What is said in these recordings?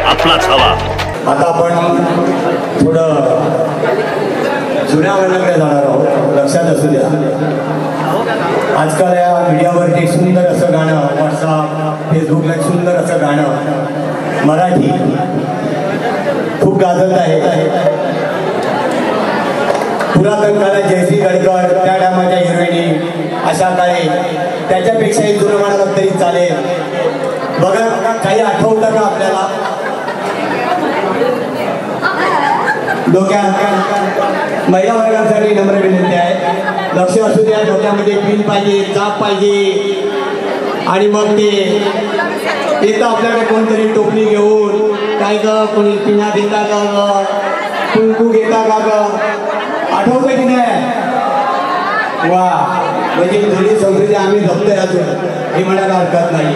आपलाच हवा. आता आपण थोडं जुन्या वर्णाकडे जाणार आहोत. लक्षात असू द्या, आजकाल या मीडियावरती एक सुंदर असं गाणं, व्हॉट्सअप फेसबुकला एक सुंदर असं गाणं मराठी खूप गाजत आहे. पुरातन काळात जयश्री गडकर, त्या टायमाच्या हिरोईनी, अशा काळी त्याच्यापेक्षाही जुनं म्हणाला तरी चालेल. बघा, काही आठवतं का आपल्याला? डोक्यात महिला वर्गासाठी नम्र विनंती आहे, लक्ष असू द्या. डोक्यामध्ये पिन पाहिजे, चाप पाहिजे. आणि मग ते येतं आपल्याकडे कोणतरी टोपली घेऊन, काय ग कोणी पिना देता का ग, कुंकू घेता का ग, आठवतं की नाही? वा, म्हणजे जुनी संस्कृती आम्ही जपतोय अजून, हे म्हणायला हरकत नाही.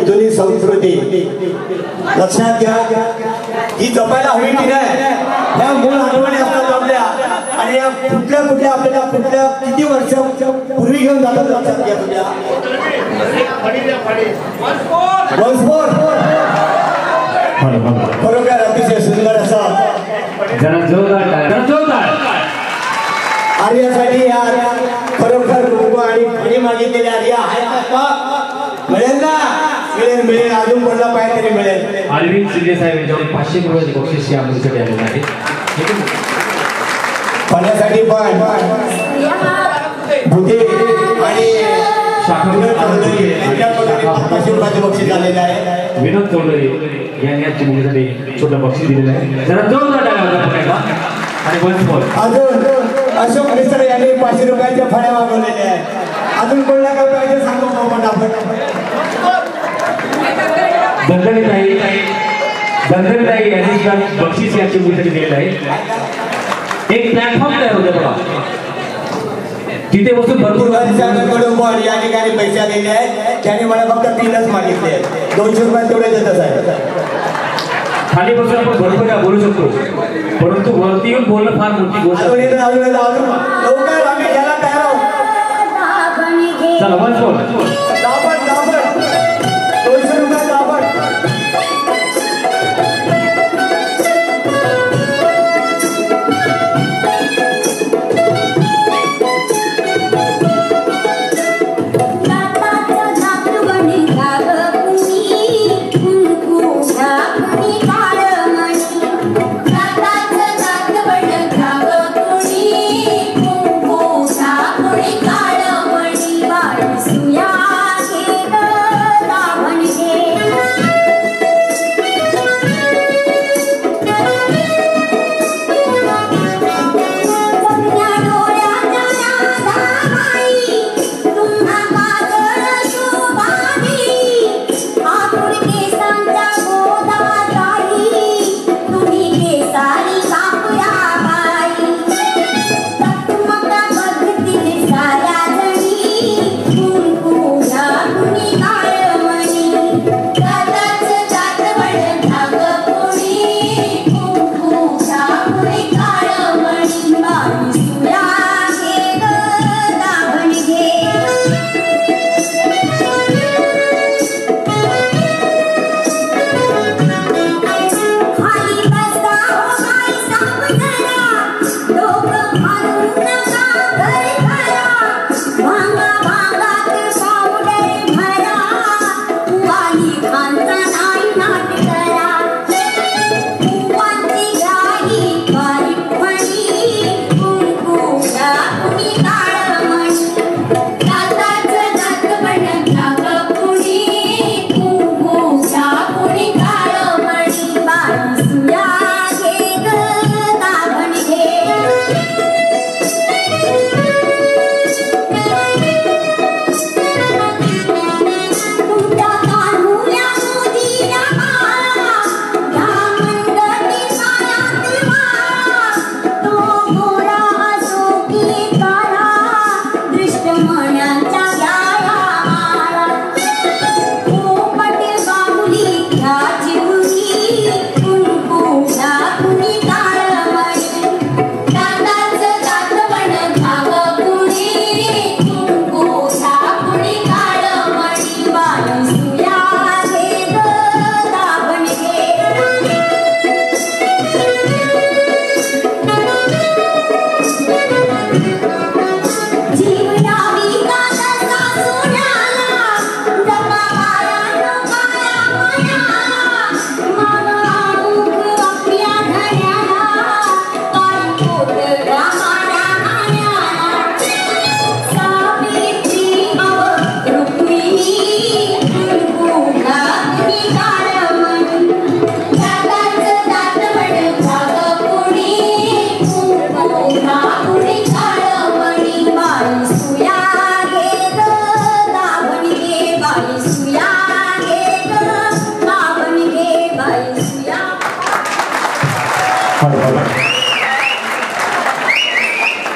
जुनी संस्कृती लक्षात घ्या, ही जपायला हवी की नाही. ह्या मूळ आठवणी असतात आपल्या, आणि या कुठल्या आपल्याला कुठल्या किती वर्ष पूर्वी घेऊन जातात लक्षात घ्या. तुझ्या बरोबर अतिशय सुंदर असा आर्यासाठी यार खरोखर लोक आणि पाणी मागितलेले आर्या आहेत का? मिळेल ना? मिळेल मिळेल, अजून कोणला पाहिजे तरी मिळेल. अरविंद शिंदे साहेब यांच्याकडे 500 रुपयाचे बक्षीस या मुलीसाठी आलेले आहे. पाण्यासाठी पण भुते आणि बक्षीस आलेलं आहे. विनोद चौधरी यांनी याची मुलीसाठी छोटं बक्षीस दिलेलं आहे. जरा जोरदार टाळ्या आणि अजून अशोक मिश्र यांनी 500 रुपयाच्या फळ्या मागवलेल्या आहेत. अजून कोणला काय पाहिजे सांगू आपण दंगलताई यांनी बक्षीस याची मुलीसाठी दिलेलं आहे. एक प्लॅटफॉर्म तयार होतं बघा, तिथे बसून भरपूर या ठिकाणी पैसे आलेले आहेत. त्याने मला फक्त 3च मागितले आहेत. 200 रुपये तेवढे देतच आहे. खाली बसून आपण भरपूर काय बोलू शकतो, परंतु वरती येऊन बोलणं फार मोठी गोष्ट. लवकर आम्ही याला तयार आहोत. चला वन फोर 200 रुपये दाबड.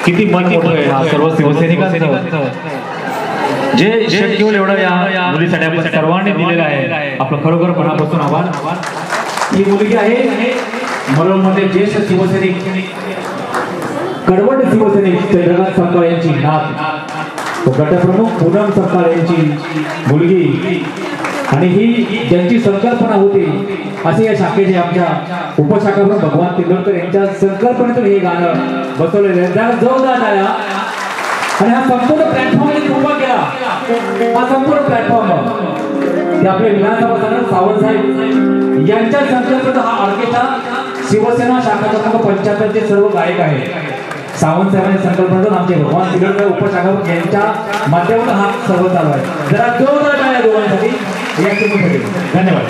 किती मन मोठं आहे हा सर्व शिवसैनिकांचं, जे शक्य होईल एवढं या मुलीसाठी आपण सर्वांनी दिलेलं आहे. आपलं खरोखर मनापासून आभार. ही मुलगी आहे मरोळमध्ये ज्येष्ठ शिवसैनिक कडवट शिवसैनिक चंद्रकांत सरकार यांची नात, गटप्रमुख पूनम सरकार यांची मुलगी आणि ही ज्यांची संकल्पना होती असे या शाखेचे आमच्या उपशाखाप्रमुख भगवान तिलोरकर यांच्या संकल्पनेतून हे गाणं बसवलेलं आहे. त्याला जोरदार टाळ्या. आणि हा संपूर्ण प्लॅटफॉर्म उभा केला. हा संपूर्ण प्लॅटफॉर्म ते आपले विधानसभा सदस्य सावंत साहेब यांच्या संकल्पनेत हा ऑर्केस्ट्रा शिवसेना शाखा क्रमांक 75 चे सर्व गायक आहेत. सावंत साहेबांच्या संकल्पनेतून आमचे भगवान तिलोरकर उपशाखा यांच्या माध्यमातून हा सर्व चालू आहे. जरा जोरदार टाळ्या दोघांसाठी. धन्यवाद.